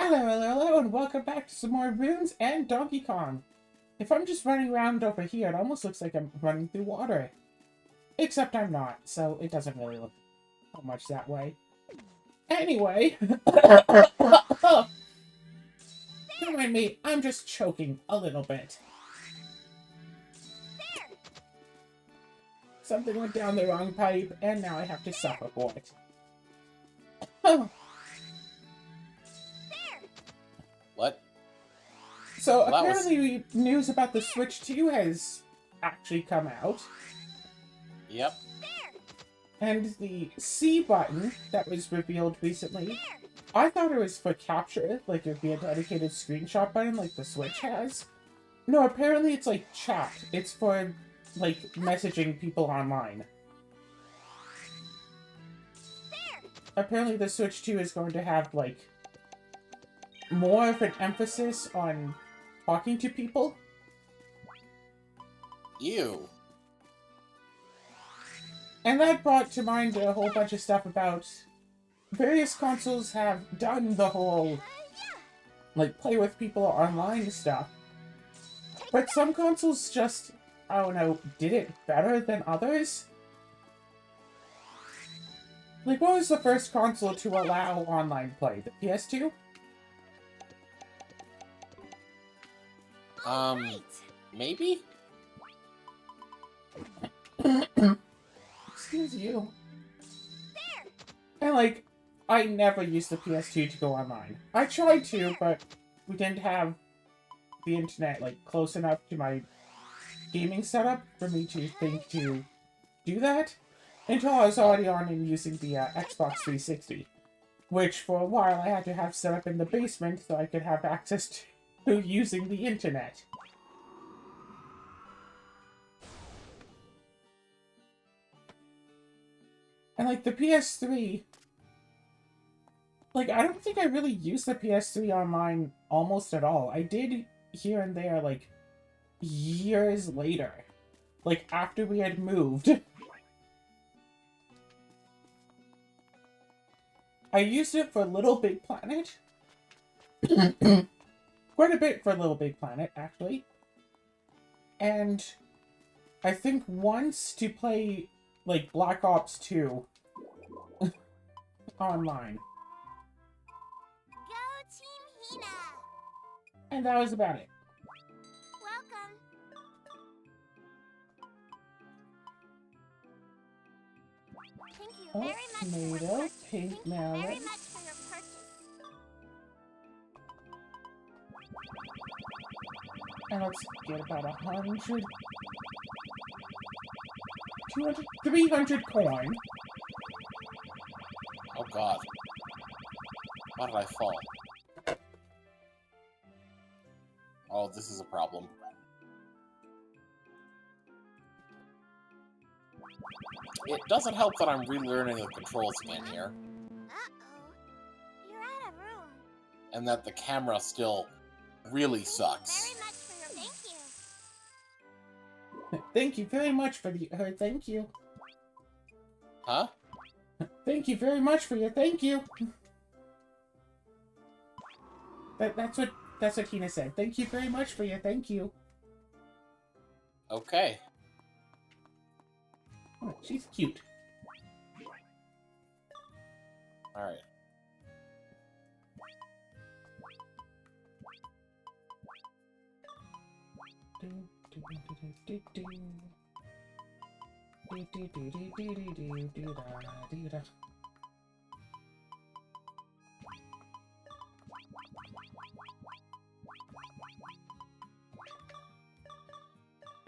Hello, hello, hello, and welcome back to some more Runes and Donkey Kong. If I'm just running around over here, it almost looks like I'm running through water. Except I'm not, so it doesn't really look much that way. Anyway, don't mind me, I'm just choking a little bit. Something went down the wrong pipe, and now I have to suffer for it. What? So Well, apparently news about the Switch 2 has actually come out. Yep. And the C button that was revealed recently, I thought it was for capture, like it would be a dedicated screenshot button like the Switch has. No, apparently it's like chat. It's for, like, messaging people online. Apparently the Switch 2 is going to have, like, more of an emphasis on talking to people. Ew. And that brought to mind a whole bunch of stuff about various consoles have done the whole, like, play with people online stuff. But some consoles just, I don't know, did it better than others? Like, what was the first console to allow online play? The PS2? Maybe? Excuse you. And, like, I never used the PS2 to go online. I tried to, but we didn't have the internet, like, close enough to my gaming setup for me to think to do that until I was already on and using the Xbox 360, which for a while I had to have set up in the basement so I could have access to using the internet. And, like, the PS3, like, I don't think I really used the PS3 online almost at all. I did here and there, like, years later. Like, after we had moved. I used it for Little Big Planet. Quite a bit for Little Big Planet, actually. And I think once to play, like, Black Ops 2 online. Go Team Hina! And that was about it. Welcome! Thank you Oh, very much for your tomato, purchase. pink Thank you melon. very much for your purchase. And let's get about 100... 200... 300 coin. Oh god. How did I fall? Oh, this is a problem. It doesn't help that I'm relearning the controls again here, Uh-oh. You're out of room. and that the camera still really sucks. Very much for your thank you. Thank you very much for the... thank you. Huh? Thank you very much for your thank you. That's what Tina said. Thank you very much for your thank you. Okay. Oh, she's cute. Alright.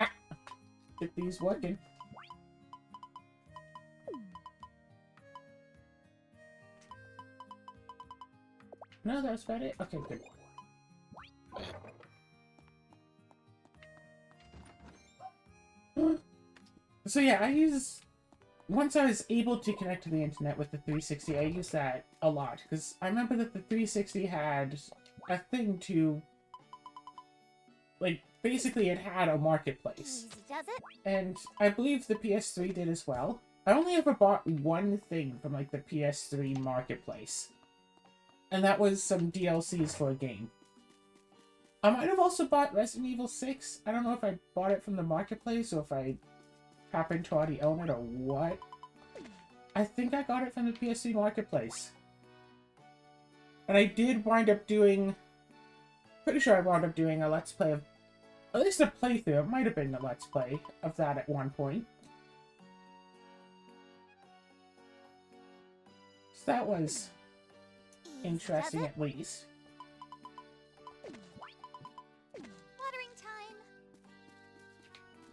Ah, get these working. No, that's about it. Okay, good. So yeah, once I was able to connect to the internet with the 360, I used that a lot, because I remember that the 360 had a thing to, like, basically it had a marketplace. Easy does it. And I believe the PS3 did as well. I only ever bought one thing from, like, the PS3 marketplace. And that was some DLCs for a game. I might have also bought Resident Evil 6. I don't know if I bought it from the marketplace or if I happened to already own it or what. I think I got it from the PS3 marketplace. And I did wind up doing... Pretty sure I wound up doing a Let's Play of... At least a playthrough. It might have been a Let's Play of that at one point. So that was interesting at least. Watering time.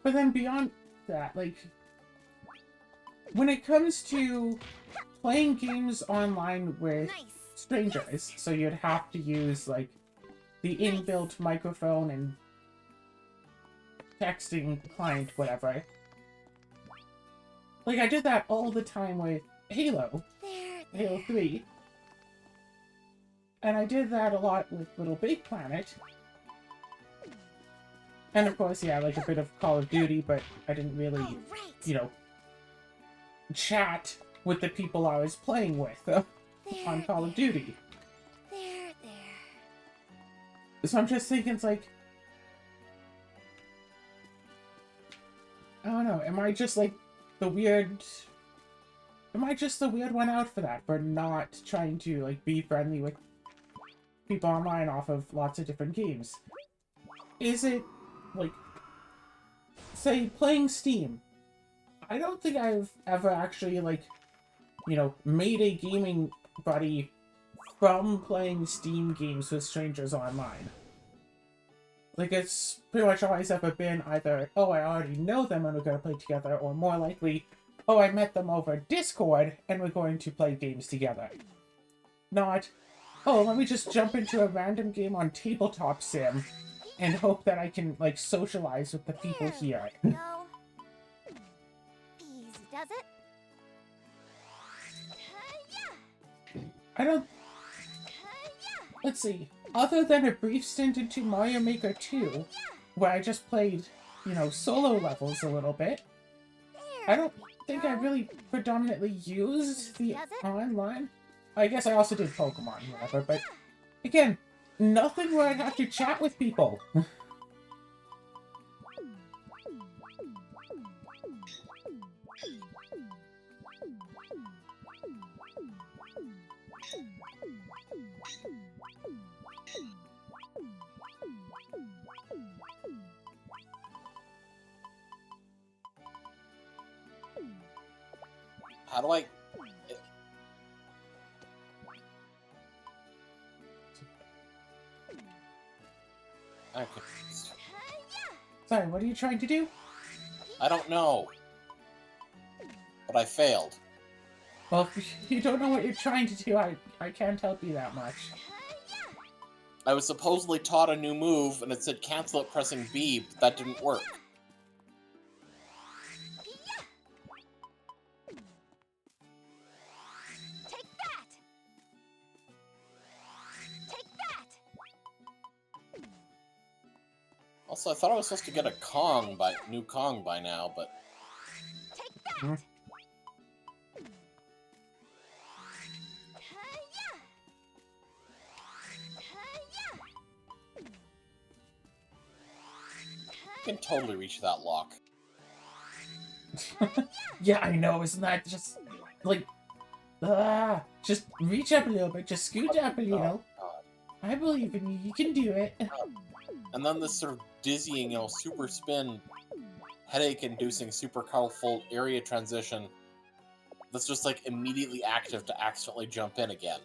But then beyond that, like... When it comes to playing games online with Nice. strangers, so you'd have to use, like, the inbuilt microphone and texting client, whatever. Like, I did that all the time with Halo, Halo 3. And I did that a lot with Little Big Planet. And of course, yeah, like a bit of Call of Duty, but I didn't really, All right. you know, chat with the people I was playing with on Call of Duty. There. So I'm just thinking, it's like, I don't know, am I just like the weird one out for that, for not trying to like be friendly with people online off of lots of different games? Is it like, say, playing Steam? I don't think I've ever actually, like, you know, made a gaming buddy from playing Steam games with strangers online. Like, it's pretty much always ever been either, oh, I already know them and we're going to play together, or more likely, oh, I met them over Discord and we're going to play games together. Not, oh, let me just jump into a random game on Tabletop Sim and hope that I can, like, socialize with the people here. No. Easy does it. I don't... Let's see. Other than a brief stint into Mario Maker 2, where I just played, you know, solo levels a little bit, I don't think I really predominantly used the online. I guess I also did Pokemon and whatever, but again, nothing where I'd have to chat with people. How do I... I'm confused. Sorry, what are you trying to do? I don't know. But I failed. Well, if you don't know what you're trying to do, I can't help you that much. I was supposedly taught a new move, and it said cancel it pressing B, but that didn't work. Take that. Take that. Also, I thought I was supposed to get a new Kong by now, but... Take that. Hmm? I can totally reach that lock. Yeah, I know, isn't that just, like, just reach up a little bit, just scooch up a little. I believe in you, you can do it. And then this sort of dizzying, you know, super spin, headache-inducing, super colorful area transition that's just, like, immediately active to accidentally jump in again.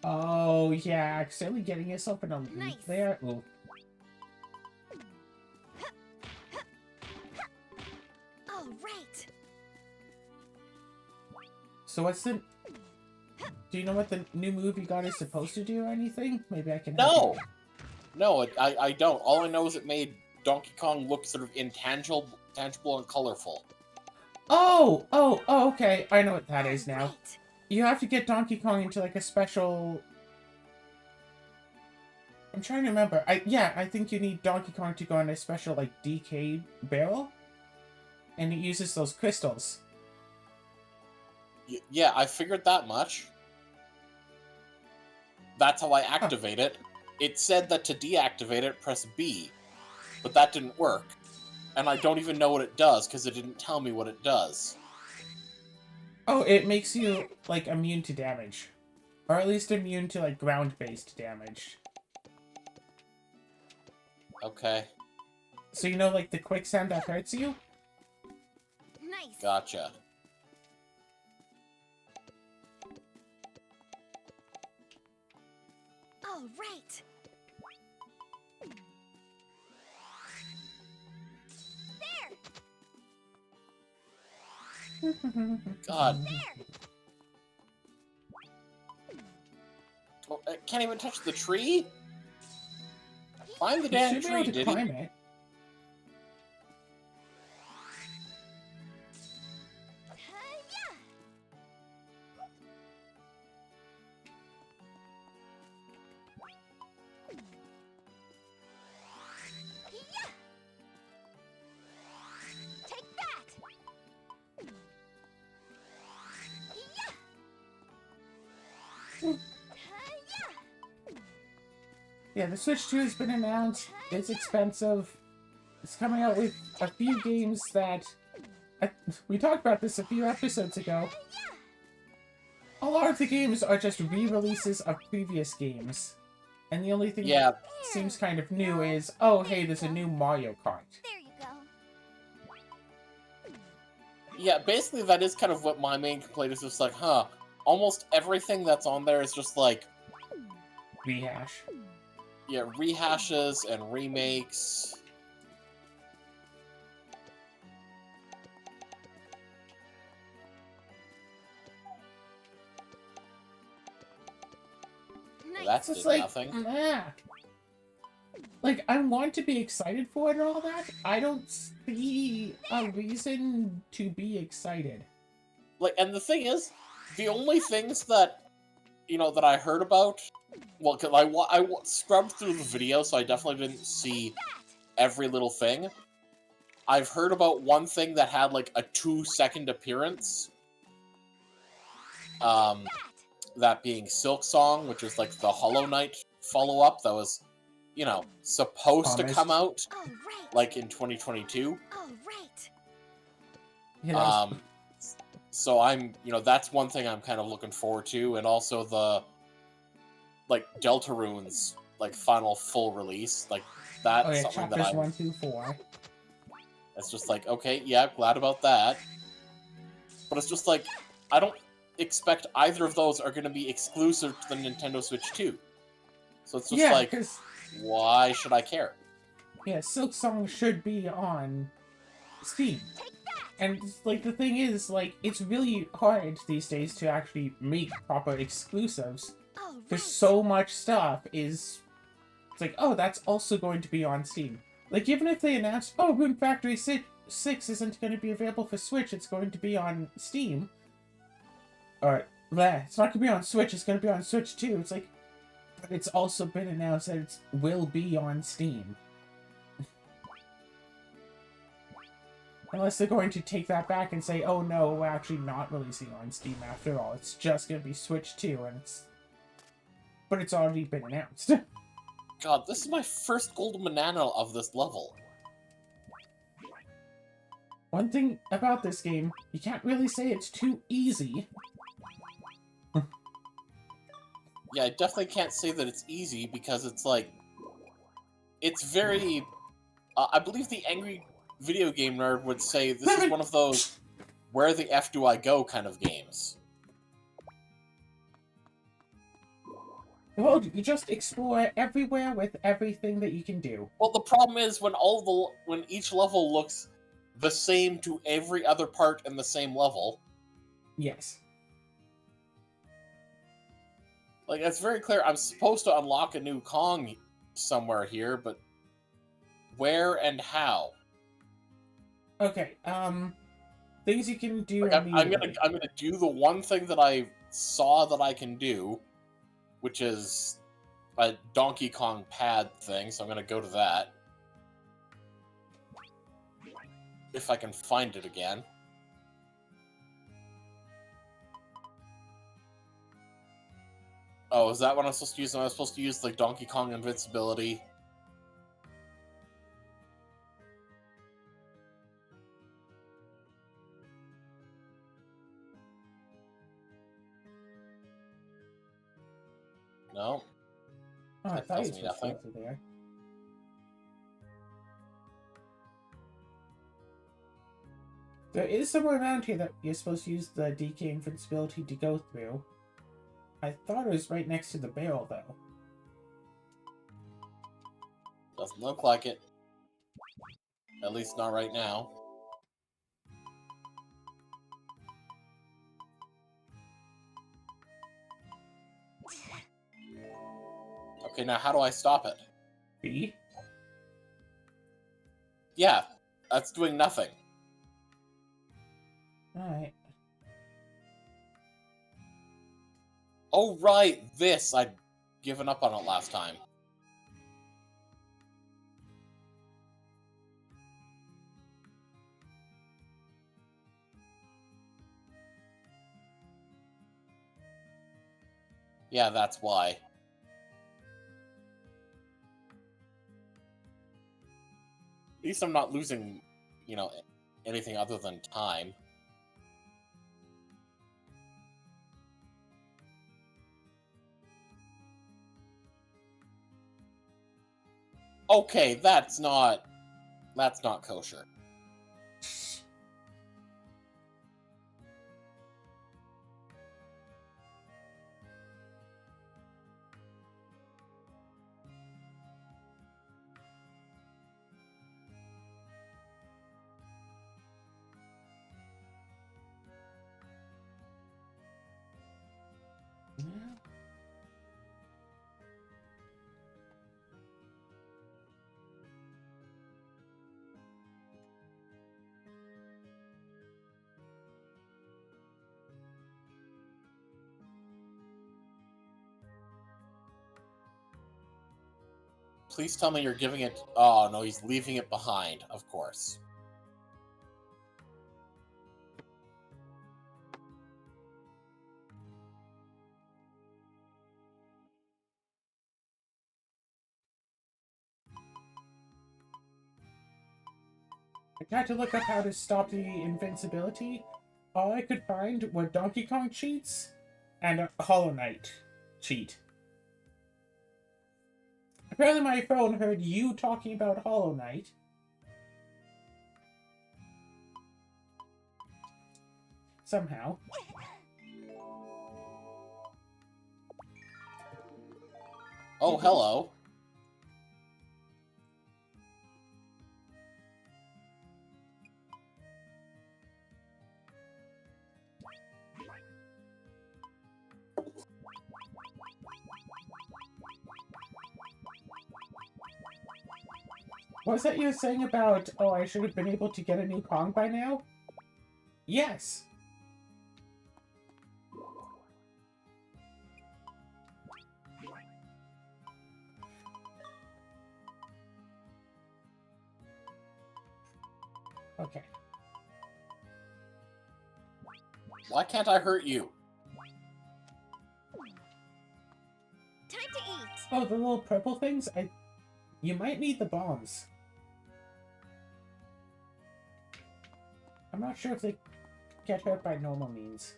Oh, yeah, accidentally getting yourself in a loop Nice. there. Ooh. All right. So what's the... Do you know what the new move you got is supposed to do or anything? Maybe I can... No! No, I don't. All I know is it made Donkey Kong look sort of intangible and colorful. Oh, okay. I know what that is now. Right. You have to get Donkey Kong into, like, a special... I'm trying to remember. I think you need Donkey Kong to go in a special, like, DK barrel. And it uses those crystals. Yeah, I figured that much. That's how I activate it. It said that to deactivate it, press B. But that didn't work. And I don't even know what it does, because it didn't tell me what it does. Oh, it makes you, like, immune to damage. Or at least immune to, like, ground-based damage. Okay. So you know, like, the quicksand that hurts you? Nice. Gotcha. All right. God. There. Oh, I can't even touch the tree? Find the You damn should be tree, able to did climb he? it. Hi-ya. Hi-ya. Take that. Hi-ya. Hi-ya. Yeah, the Switch 2 has been announced. It's expensive. It's coming out with a few games that... we talked about this a few episodes ago. A lot of the games are just re-releases of previous games. And the only thing Yeah, that seems kind of new is, oh, hey, there's a new Mario Kart. There you go. yeah, basically that is kind of what my main complaint is, just like, huh, almost everything that's on there is just like, Rehash. yeah, rehashes and remakes. Nice. That's It's did just like, nothing. nah. Like, I want to be excited for it and all that. I don't see a reason to be excited. Like, and the thing is, the only things that, you know, that I heard about, well, because I scrubbed through the video, so I definitely didn't see every little thing. I've heard about one thing that had, like, a 2-second appearance. That being Silk Song, which is, like, the Hollow Knight follow-up that was, you know, supposed to come out, All right. like, in 2022. All right. Yeah, that was... So I'm, you know, that's one thing I'm kind of looking forward to, and also the, like, Deltarune's, like, final full release, like, that's oh yeah, something that chapters I'm, 1 through 4. it's just like, okay, yeah, glad about that. But it's just like, I don't expect either of those are going to be exclusive to the Nintendo Switch 2. So it's just Yeah, like, because why should I care? yeah, Silk Song should be on Steam. And like the thing is, like, it's really hard these days to actually make proper exclusives. All Because right. so much stuff is... It's like, oh, that's also going to be on Steam. Like, even if they announced, oh, Rune Factory 6 isn't going to be available for Switch, it's going to be on Steam. Or, bleh, it's not going to be on Switch, it's going to be on Switch too. It's like, but it's also been announced that it will be on Steam. Unless they're going to take that back and say, oh no, we're actually not releasing on Steam after all. It's just going to be Switch 2, and it's... But it's already been announced. God, this is my first gold banana of this level. One thing about this game, you can't really say it's too easy. Yeah, I definitely can't say that it's easy, because it's like, it's very, I believe the angry video game nerd would say this is one of those where the F do I go kind of games. Well, you just explore everywhere with everything that you can do. Well, the problem is when when each level looks the same to every other part in the same level. Yes. Like, it's very clear I'm supposed to unlock a new Kong somewhere here, but where and how? Okay, things you can do Like, immediately. I'm gonna do the one thing that I saw that I can do, which is a Donkey Kong pad thing, so I'm gonna go to that. If I can find it again. Oh, is that what I'm supposed to use? Am I supposed to use, like, Donkey Kong invincibility? No. Oh, I That thought you tells were me supposed to nothing. go through there. There is somewhere around here that you're supposed to use the DK invincibility to go through. I thought it was right next to the barrel, though. Doesn't look like it. At least not right now. Okay, now how do I stop it? B? Yeah, that's doing nothing. Alright. Oh, right, this! I'd given up on it last time. Yeah, that's why. At least I'm not losing, you know, anything other than time. Okay, that's not kosher. Please tell me you're giving it... Oh, no, he's leaving it behind, of course. I tried to look up how to stop the invincibility. All I could find were Donkey Kong cheats and a Hollow Knight cheat. Apparently my phone heard you talking about Hollow Knight. Somehow. Oh, hello. What was that you were saying about, oh, I should have been able to get a new Kong by now? Yes. Okay. Why can't I hurt you? Time to eat. Oh, the little purple things? You might need the bombs. I'm not sure if they get hurt by normal means.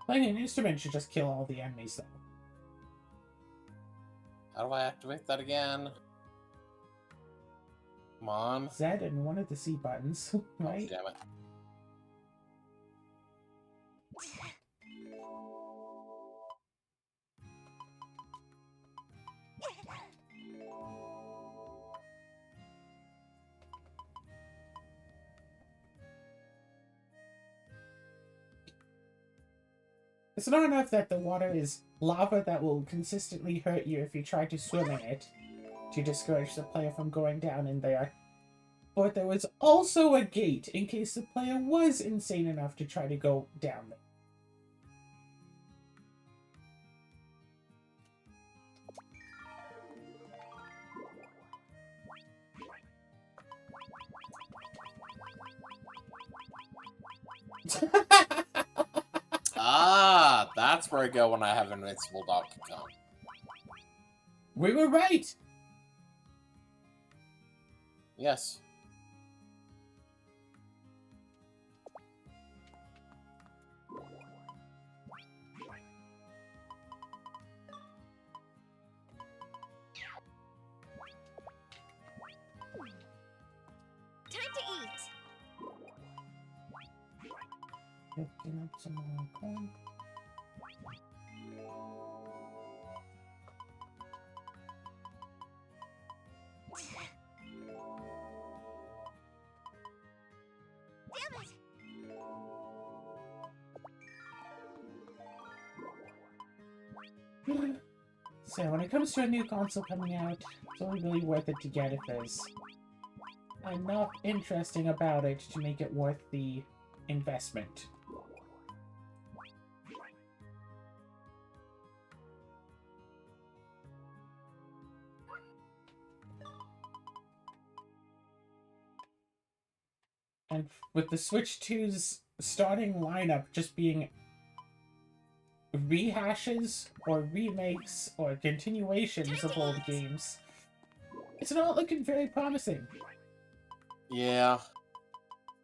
Playing an instrument should just kill all the enemies, though. How do I activate that again? Come on. Z and one of the C buttons, right? Oh, damn it. It's not enough that the water is lava that will consistently hurt you if you try to swim in it to discourage the player from going down in there. But there was also a gate in case the player was insane enough to try to go down there. Ah, that's where I go when I have Invincible Donkey Kong. We were right! Yes. Time to eat. Picking up some more coin. Damn it! So when it comes to a new console coming out, it's only really worth it to get if there's enough interesting about it to make it worth the investment. And with the Switch 2's starting lineup just being rehashes or remakes or continuations of old games, it's not looking very promising. Yeah.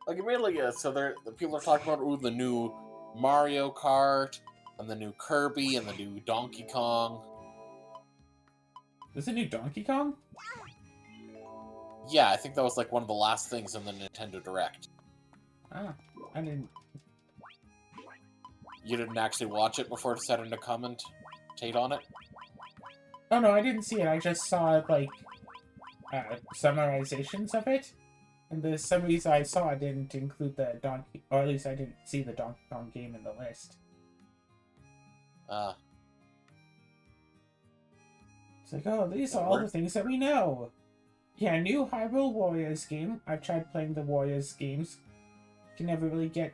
Like, immediately, so the people are talking about, ooh, the new Mario Kart, and the new Kirby, and the new Donkey Kong. There's a new Donkey Kong? Yeah, I think that was, like, one of the last things in the Nintendo Direct. Ah, I didn't... You didn't actually watch it before deciding to commentate on it? Oh no, I didn't see it. I just saw, like, summarizations of it. And the summaries I saw didn't include the Donkey... Or at least I didn't see the Donkey Kong game in the list. It's like, oh, these are all the things that we know. Yeah, new Hyrule Warriors game. I've tried playing the Warriors games. Can never really get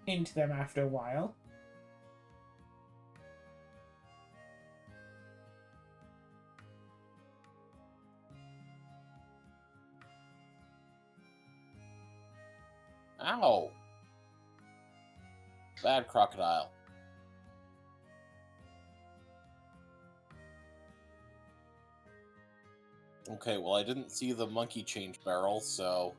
into them after a while. Ow! Bad crocodile. Okay, well, I didn't see the monkey change barrel, so...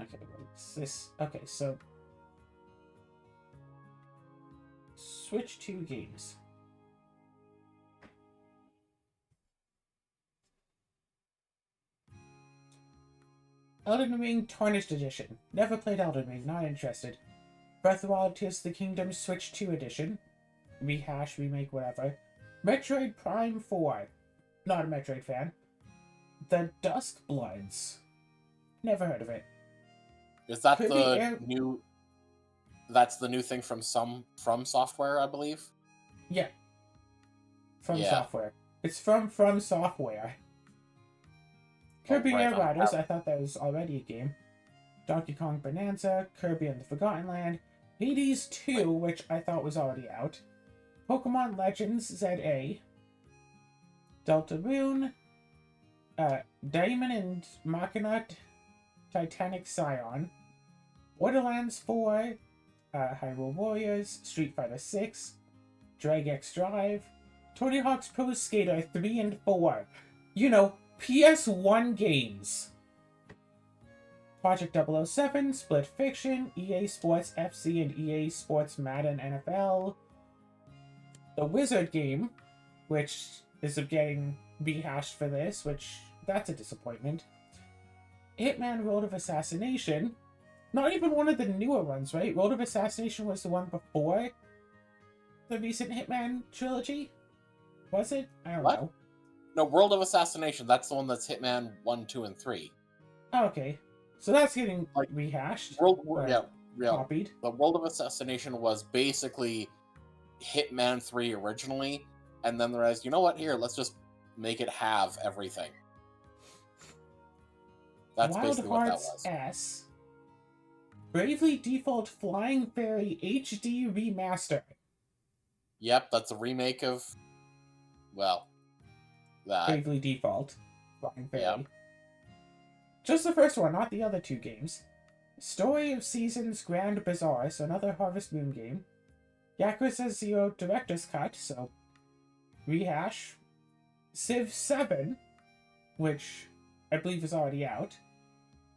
Okay, what's this? Okay, so... Switch 2 games. Elden Ring Tarnished Edition. Never played Elden Ring, not interested. Breath of the Wild Tears of the Kingdom Switch 2 Edition. Rehash, remake, whatever. Metroid Prime 4. Not a Metroid fan. The Dusk Bloods. Never heard of it. Is that the new... That's the new thing from Software, I believe? Yeah. From Software. It's from Software. Kirby Air Riders, I thought that was already a game. Donkey Kong Bonanza, Kirby and the Forgotten Land, Hades 2, which I thought was already out, Pokemon Legends ZA, Deltarune, Diamond and Machina Titanic Scion, Borderlands 4, Hyrule Warriors, Street Fighter 6, Drag X Drive, Tony Hawk's Pro Skater 3 and 4. You know, PS1 games. Project 007, Split Fiction, EA Sports FC and EA Sports Madden NFL. The Wizard game, which is getting rehashed for this, which, that's a disappointment. Hitman Road of Assassination. Not even one of the newer ones, right? Road of Assassination was the one before the recent Hitman trilogy? Was it? I don't know. No, World of Assassination, that's the one that's Hitman 1, 2, and 3. Oh, okay. So that's getting rehashed. Copied. The World of Assassination was basically Hitman 3 originally, and then the rest, you know what, here, let's just make it have everything. That's Wild basically Hearts what that was. S. Bravely Default Flying Fairy HD Remaster. Yep, that's a remake of, well, that. Bravely Default Flying Fairy. Yep. Just the first one, not the other two games. Story of Seasons Grand Bazaar, so another Harvest Moon game. Yakuza 0 Director's Cut, so rehash. Civ 7, which I believe is already out.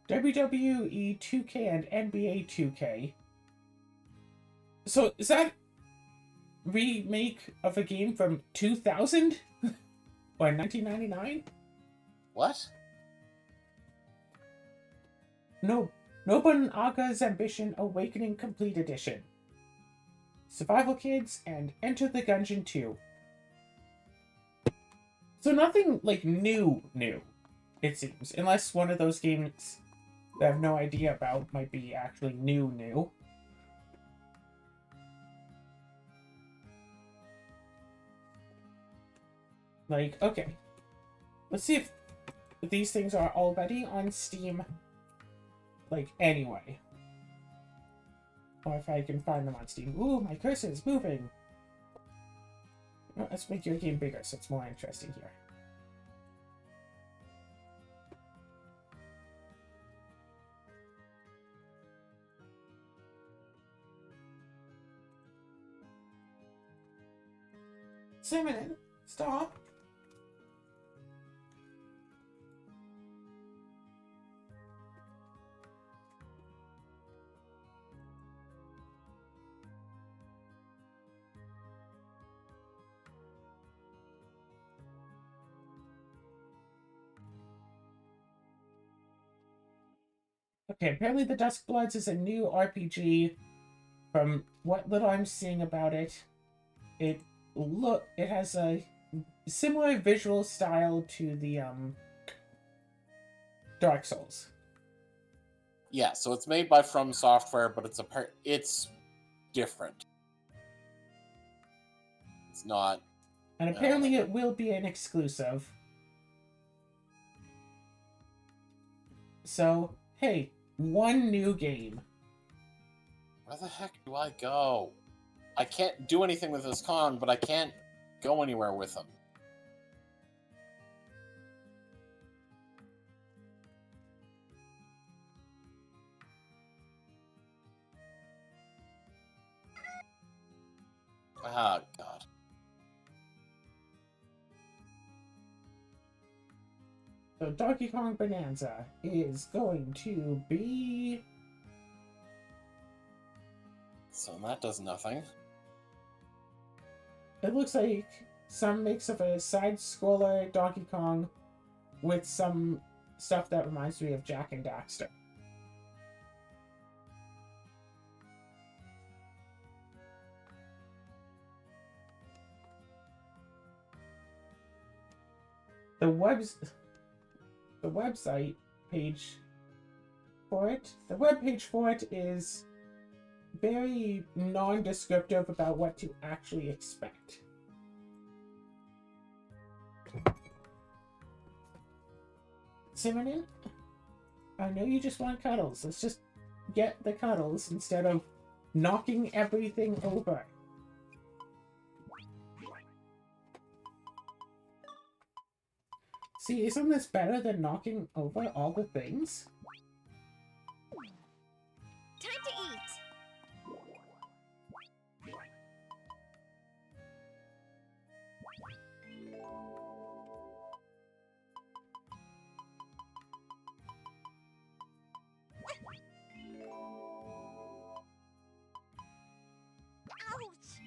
WWE 2K and NBA 2K. So is that remake of a game from 2000 or 1999? What? No, Nobunaga's Ambition Awakening Complete Edition. Survival Kids and Enter the Gungeon 2. So nothing like new, it seems. Unless one of those games that I have no idea about might be actually new. Like, okay. Let's see if these things are already on Steam. Like, anyway. Or if I can find them on Steam. Ooh, my cursor is moving! Well, let's make your game bigger so it's more interesting here. Simon, stop! Okay, apparently the Duskbloods is a new RPG. From what little I'm seeing about it, it has a similar visual style to the Dark Souls. Yeah, so it's made by From Software, but it's different. It's not. And apparently it will be an exclusive. So, hey, one new game. Where the heck do I go? I can't do anything with this con, but I can't go anywhere with him. Ah, God. So Donkey Kong Bonanza is going to be... So that does nothing. It looks like some mix of a side-scroller Donkey Kong with some stuff that reminds me of Jak and Daxter. The website page for it, the web page for it is very non-descriptive about what to actually expect. Simonin, I know you just want cuddles. Let's just get the cuddles instead of knocking everything over. See, isn't this better than knocking over all the things? Time to eat. Ouch!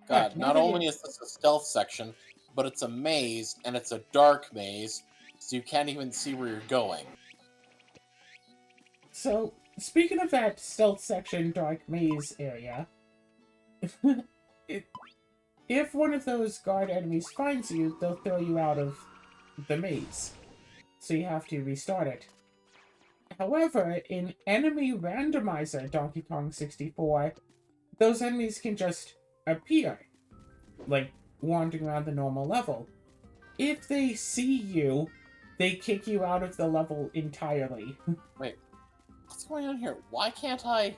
God, now not that only is this a stealth section, but it's a maze, and it's a dark maze, so you can't even see where you're going. So, speaking of that stealth section, dark maze area, it, if one of those guard enemies finds you, they'll throw you out of the maze. So you have to restart it. However, in Enemy Randomizer Donkey Kong 64, those enemies can just appear, like wandering around the normal level. If they see you, they kick you out of the level entirely. Wait, what's going on here? Why can't I...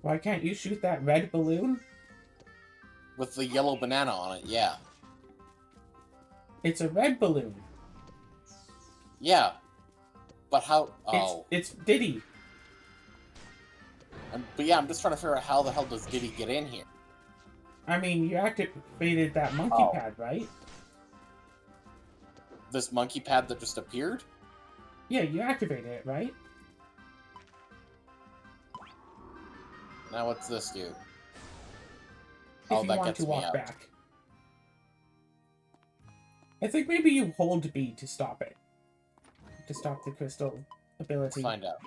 Why can't you shoot that red balloon? With the yellow banana on it, yeah. It's a red balloon. Yeah. But how... Oh. It's Diddy. But yeah, I'm just trying to figure out how the hell does Diddy get in here? I mean, you activated that monkey pad, right? This monkey pad that just appeared? Yeah, you activated it, right? Now what's this do? If Oh, you that want gets to me walk out. back. I think maybe you hold B to stop it. To stop the crystal ability. Let's find out.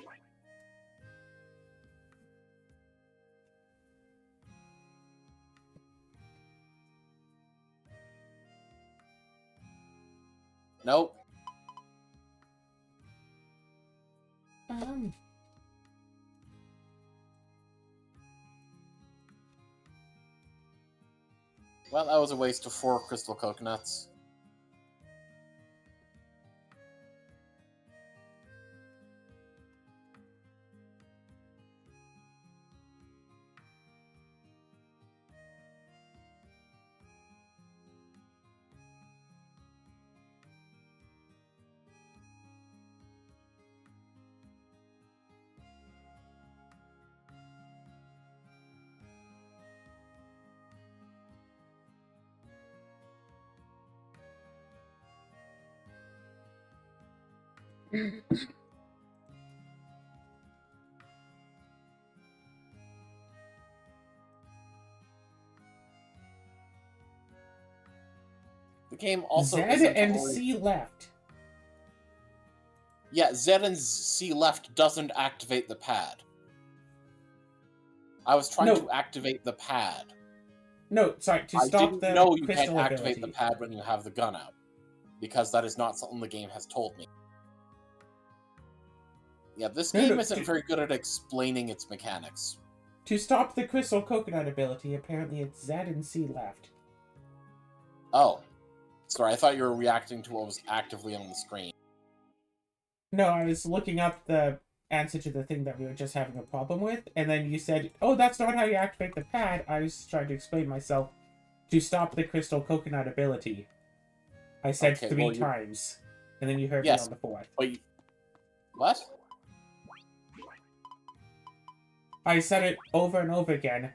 Nope. Well, that was a waste of 4 crystal coconuts. The game also Z isn't and totally... C left. Yeah, Z and C left doesn't activate the pad. I was trying to activate the pad. No, sorry, to I stop didn't the know you crystal can't activate ability. the pad when you have the gun out. Because that is not something the game has told me. Yeah, this game isn't very good at explaining its mechanics. To stop the crystal coconut ability, apparently it's Z and C left. Oh. Sorry, I thought you were reacting to what was actively on the screen. No, I was looking up the answer to the thing that we were just having a problem with, and then you said, oh, that's not how you activate the pad. I was trying to explain myself. To stop the crystal coconut ability. I said Okay, 3 times, and then you heard me on the 4th. But what? I said it over and over again.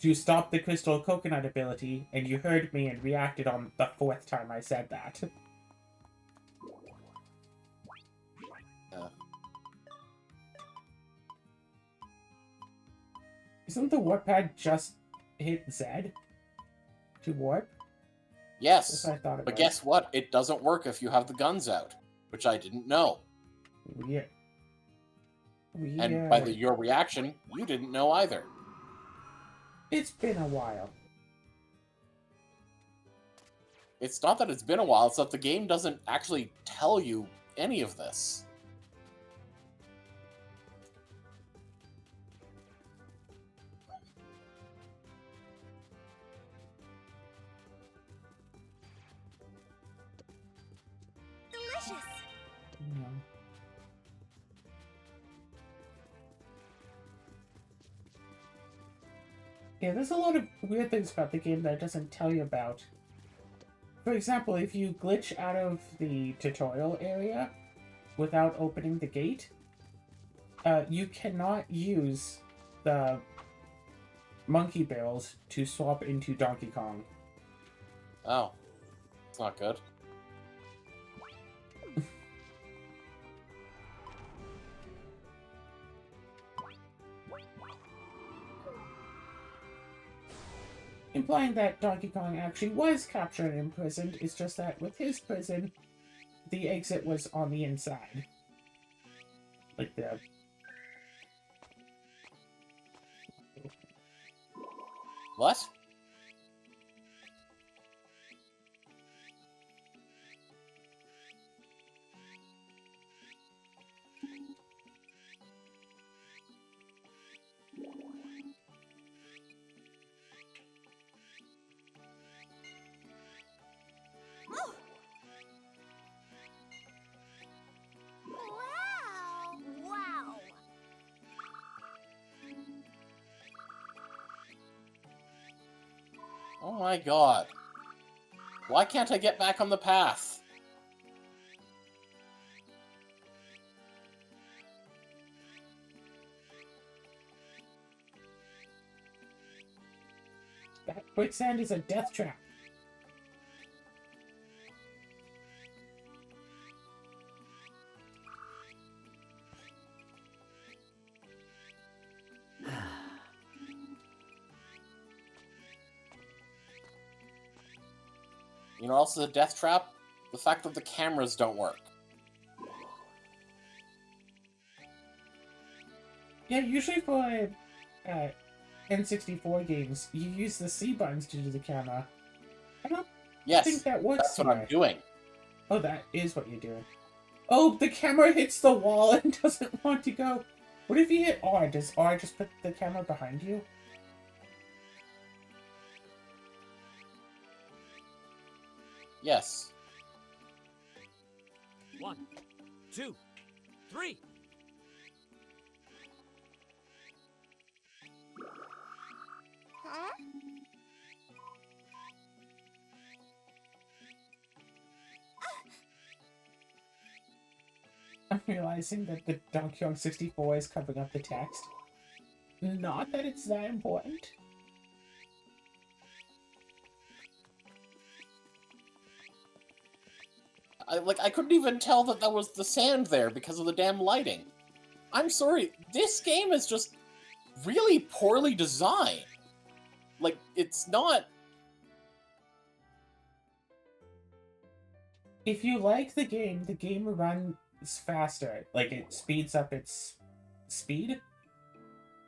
To stop the crystal coconut ability, and you heard me and reacted on the 4th time I said that. Isn't the warp pad just hit Z to warp? Yes, I thought it but was. guess what? It doesn't work if you have the guns out, which I didn't know. Weird. And by your reaction, you didn't know either. It's been a while. It's not that it's been a while, it's that the game doesn't actually tell you any of this. Delicious. Yeah. Yeah, there's a lot of weird things about the game that it doesn't tell you about. For example, if you glitch out of the tutorial area without opening the gate, you cannot use the monkey barrels to swap into Donkey Kong. Oh. It's not good. implying that Donkey Kong actually was captured and imprisoned. It's just that with his prison, the exit was on the inside. Like the... What? Wow! Wow! Oh my god. Why can't I get back on the path? That quicksand is a death trap. You know, also the death trap? The fact that the cameras don't work. Yeah, usually for N64 games, you use the C buttons to do the camera. I don't think Yes, that works that's what I'm here. doing. Oh, that is what you're doing. Oh, the camera hits the wall and doesn't want to go. What if you hit R? Does R just put the camera behind you? Yes. 1, 2, 3. Huh? I'm realizing that the Donkey Kong 64 is covering up the text. Not that it's that important. I couldn't even tell that that was the sand there because of the damn lighting. I'm sorry, this game is just really poorly designed. Like, it's not... If you like the game runs faster. Like, it speeds up its speed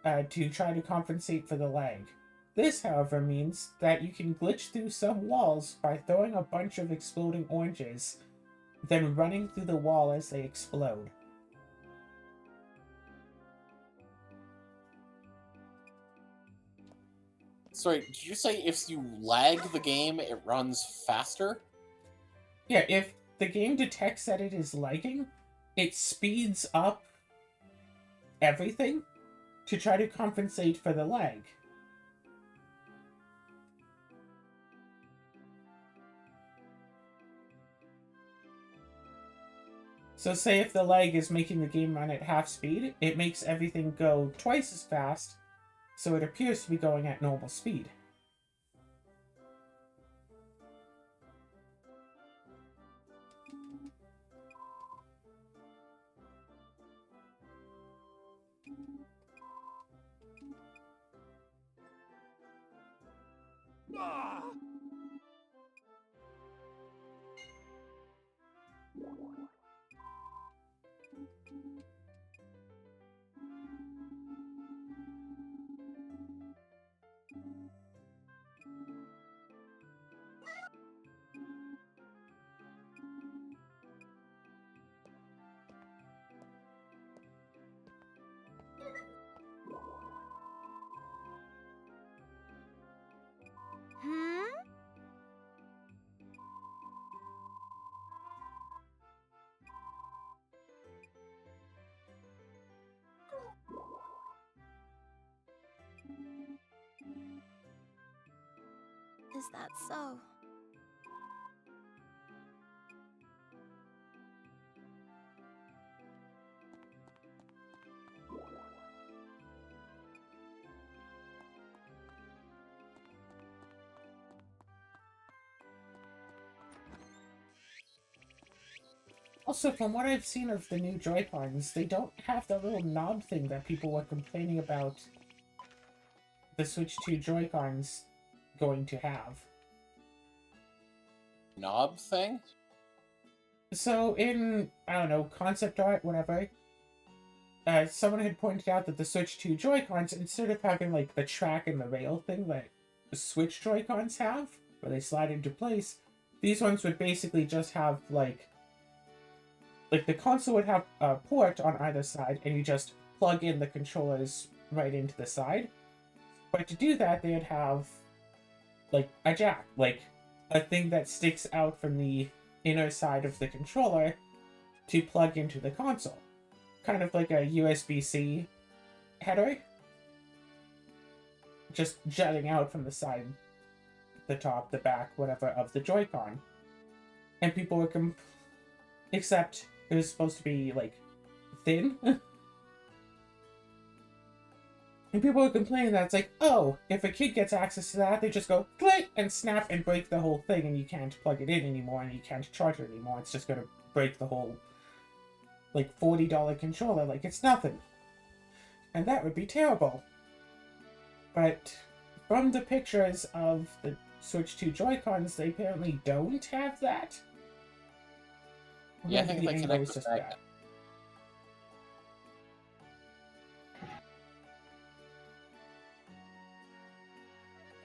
to try to compensate for the lag. This, however, means that you can glitch through some walls by throwing a bunch of exploding oranges, then running through the wall as they explode. Sorry, did you say if you lag the game, it runs faster? Yeah, if the game detects that it is lagging, it speeds up everything to try to compensate for the lag. So say if the lag is making the game run at half speed, it makes everything go twice as fast, so it appears to be going at normal speed. Ah! Hmm? Is that so? Also, from what I've seen of the new Joy-Cons, they don't have the little knob thing that people were complaining about the Switch 2 Joy-Cons going to have. Knob thing? So in, I don't know, concept art, whatever, someone had pointed out that the Switch 2 Joy-Cons, instead of having like the track and the rail thing that the Switch Joy-Cons have, where they slide into place, these ones would basically just have like the console would have a port on either side, and you just plug in the controllers right into the side. But to do that, they'd have like a jack, like a thing that sticks out from the inner side of the controller to plug into the console. Kind of like a USB-C header. Just jutting out from the side, the top, the back, whatever, of the Joy-Con. And people were except it was supposed to be, like, thin. And people were complaining that it's like, oh, if a kid gets access to that, they just go click and snap and break the whole thing, and you can't plug it in anymore, and you can't charge it anymore. It's just going to break the whole, like, $40 controller like it's nothing. And that would be terrible. But from the pictures of the Switch 2 Joy-Cons, they apparently don't have that. Yeah, I think the they angle connect is with just that. bad.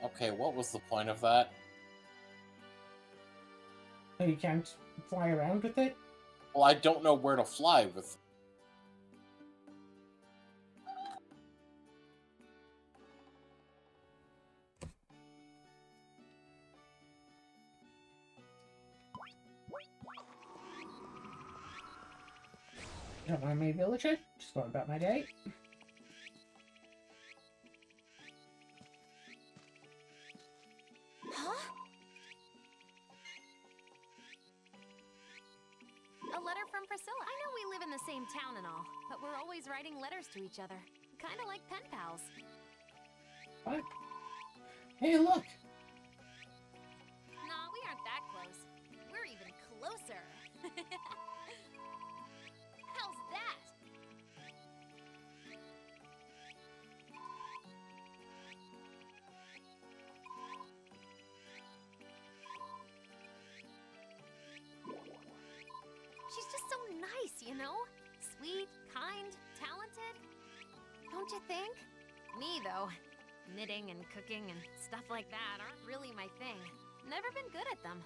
Okay, what was the point of that? So you can't fly around with it? Well, I don't know where to fly with. Don't mind me, villager. Just going about my day. Huh? A letter from Priscilla. I know we live in the same town and all, but we're always writing letters to each other. Kind of like pen pals. What? Hey, look! Nah, we aren't that close. We're even closer. How's that? She's just so nice, you know? Sweet, kind, talented. Don't you think? Me, though. Knitting and cooking and stuff like that aren't really my thing. Never been good at them.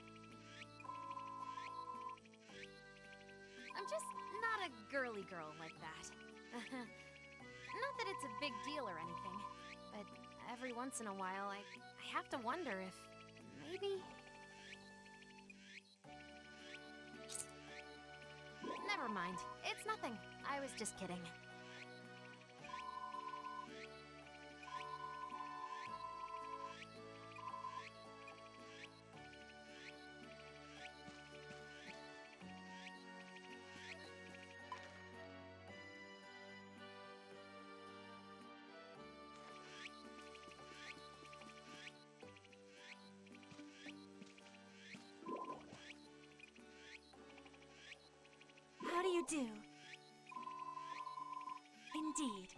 I'm just not a girly girl like that. Not that it's a big deal or anything, but every once in a while I have to wonder if maybe... Never mind. It's nothing. I was just kidding. How do you do? Indeed.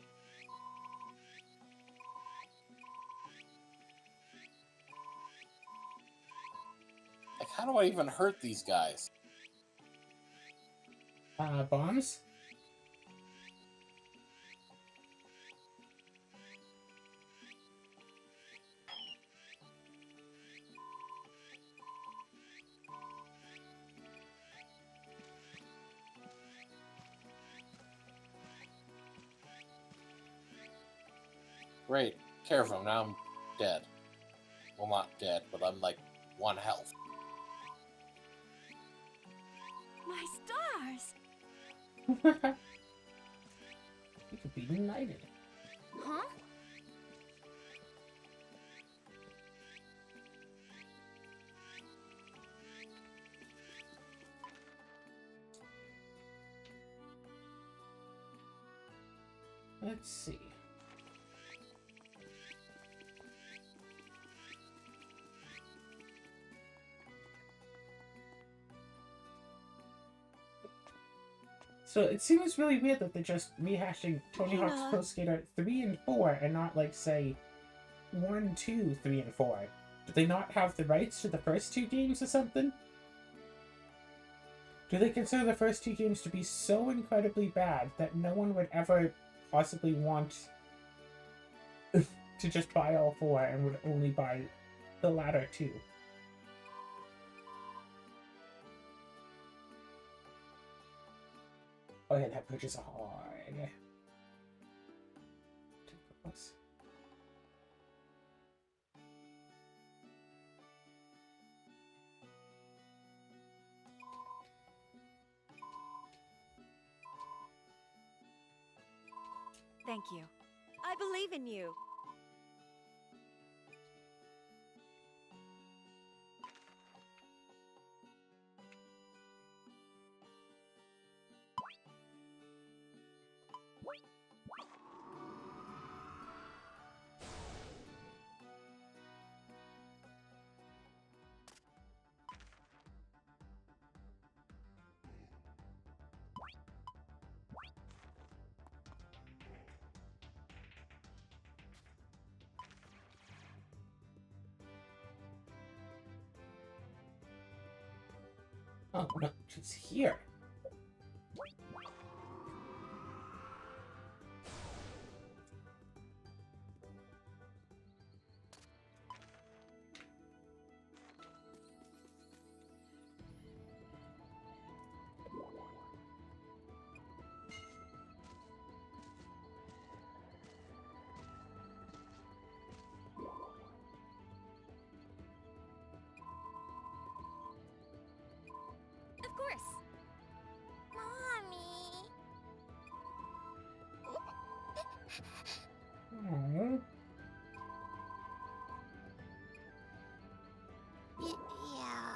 Like, how do I even hurt these guys? Bombs? Great. Care of him. Now I'm dead. Well, not dead, but I'm like 1 health. My stars! You could be united. Huh? Let's see. So it seems really weird that they're just rehashing Tony Hawk's Pro Skater 3 and 4 and not, like, say, 1, 2, 3, and 4. Do they not have the rights to the first two games or something? Do they consider the first two games to be so incredibly bad that no one would ever possibly want to just buy all four and would only buy the latter two? Oh yeah, that bridge is hard. Too close. Thank you. I believe in you. Oh no, she's here. Of course. Mommy. Oh. Yeah.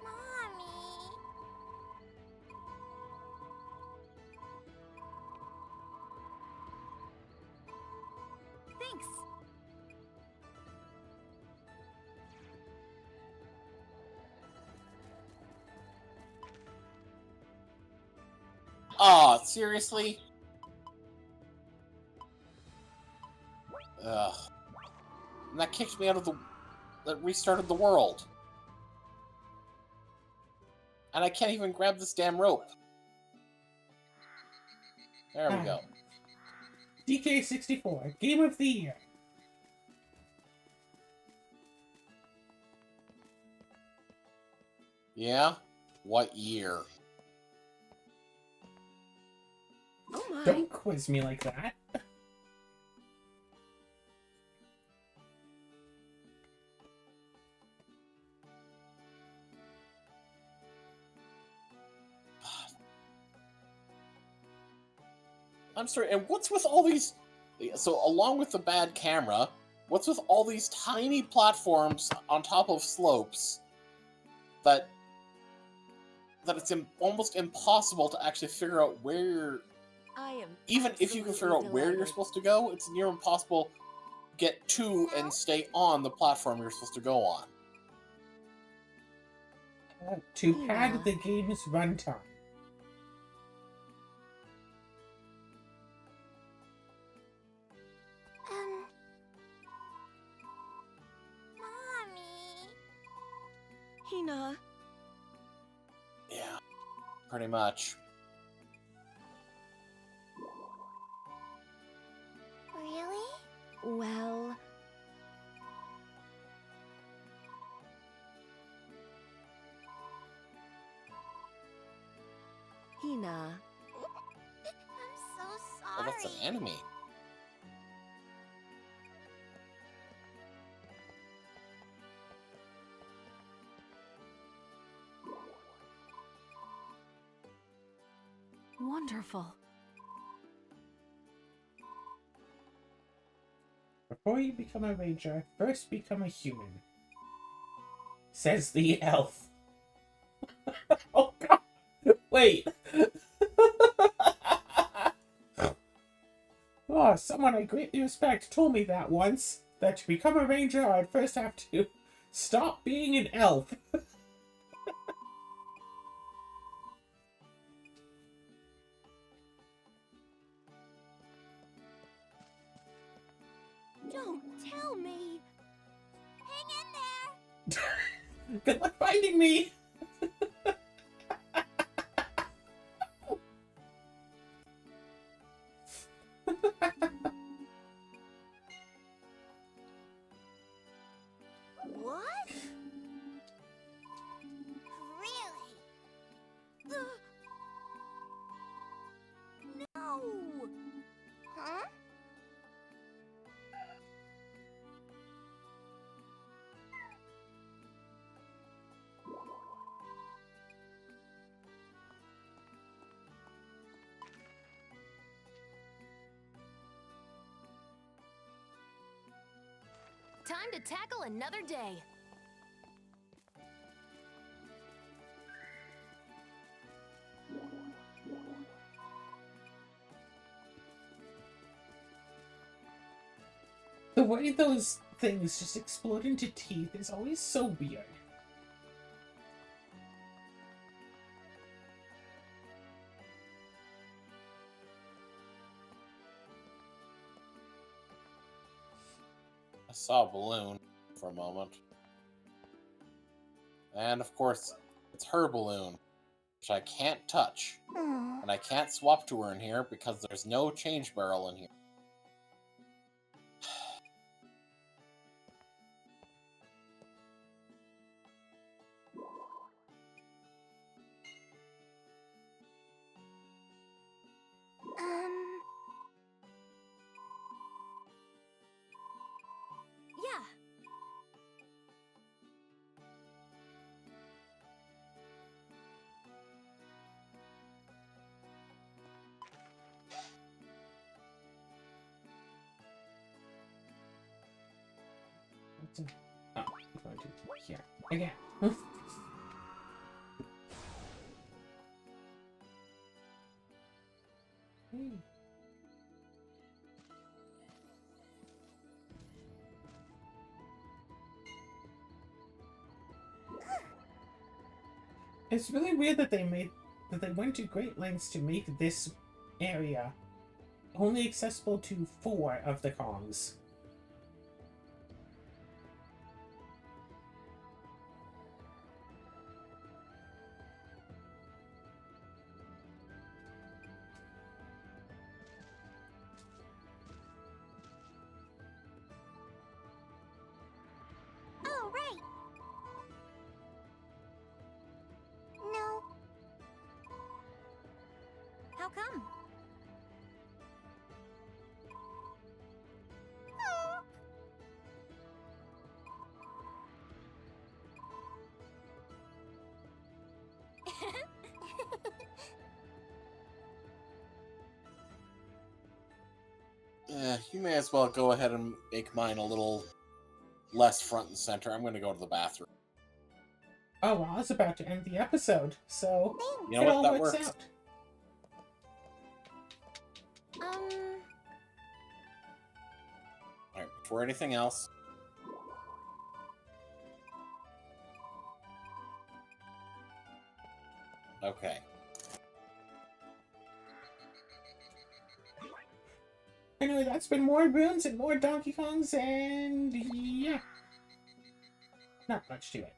Mommy. Thanks. Ah, seriously? Ugh. And that kicked me out of the... That restarted the world. And I can't even grab this damn rope. There we go. DK64, Game of the Year. Yeah? What year? Oh my. Don't quiz me like that. I'm sorry, and what's with all these... So, along with the bad camera, what's with all these tiny platforms on top of slopes that it's almost impossible to actually figure out where you're... I am. Even if you can figure out where you're supposed to go, it's near impossible to get to and stay on the platform you're supposed to go on. To pad the game's runtime. Mommy. Hina. Yeah, pretty much. Really? Well. Hina. I'm so sorry. Oh, that's an enemy. Wonderful. Before you become a ranger, first become a human. Says the elf. Oh god! Wait! Oh, someone I greatly respect told me that once. That to become a ranger, I'd first have to stop being an elf. Good luck finding me! What? Really? No! Huh? Time to tackle another day. The way those things just explode into teeth is always so weird. I saw a balloon for a moment. And of course, it's her balloon, which I can't touch. And I can't swap to her in here because there's no change barrel in here. Yeah. Oh, I'm going to here again. Hey. It's really weird that they went to great lengths to make this area only accessible to 4 of the Kongs. Oh, right. No. How come? You may as well go ahead and make mine a little less front and center. I'm going to go to the bathroom. Oh, well, I was about to end the episode, so You know it what? all That works works. out. Alright, before anything else, okay. Anyway, that's been more Runes and more Donkey Kongs, and yeah. Not much to it.